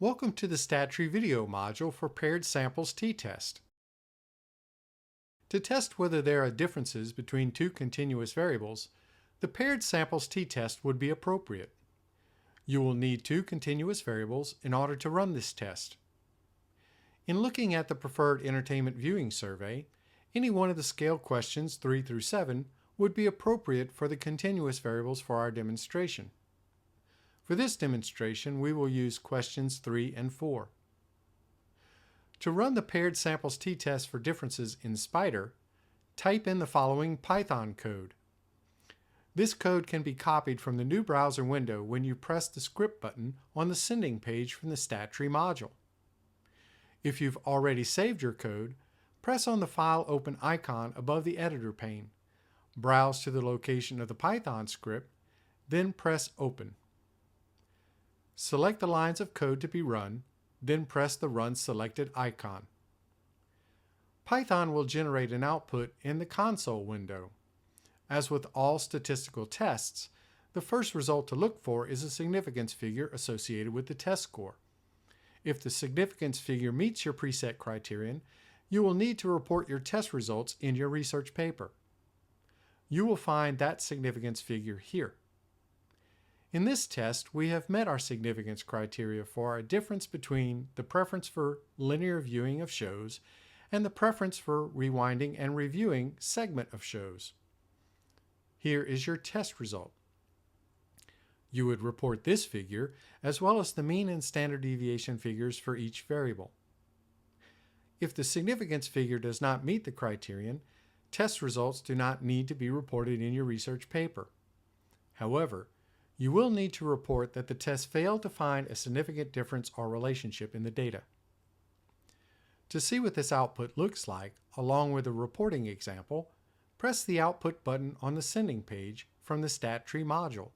Welcome to the StatTree video module for paired samples t-test. To test whether there are differences between two continuous variables, the paired samples t-test would be appropriate. You will need two continuous variables in order to run this test. In looking at the preferred entertainment viewing survey, any one of the scale questions 3 through 7 would be appropriate for the continuous variables for our demonstration. For this demonstration, we will use questions 3 and 4. To run the paired samples t-test for differences in Spyder, type in the following Python code. This code can be copied from the new browser window when you press the script button on the sending page from the StatTree module. If you've already saved your code, press on the File Open icon above the editor pane, browse to the location of the Python script, then press Open. Select the lines of code to be run, then press the Run Selected icon. Python will generate an output in the console window. As with all statistical tests, the first result to look for is a significance figure associated with the test score. If the significance figure meets your preset criterion, you will need to report your test results in your research paper. You will find that significance figure here. In this test, we have met our significance criteria for a difference between the preference for linear viewing of shows and the preference for rewinding and reviewing segment of shows. Here is your test result. You would report this figure as well as the mean and standard deviation figures for each variable. If the significance figure does not meet the criterion, test results do not need to be reported in your research paper. However, you will need to report that the test failed to find a significant difference or relationship in the data. To see what this output looks like, along with a reporting example, press the Output button on the sending page from the StatTree module.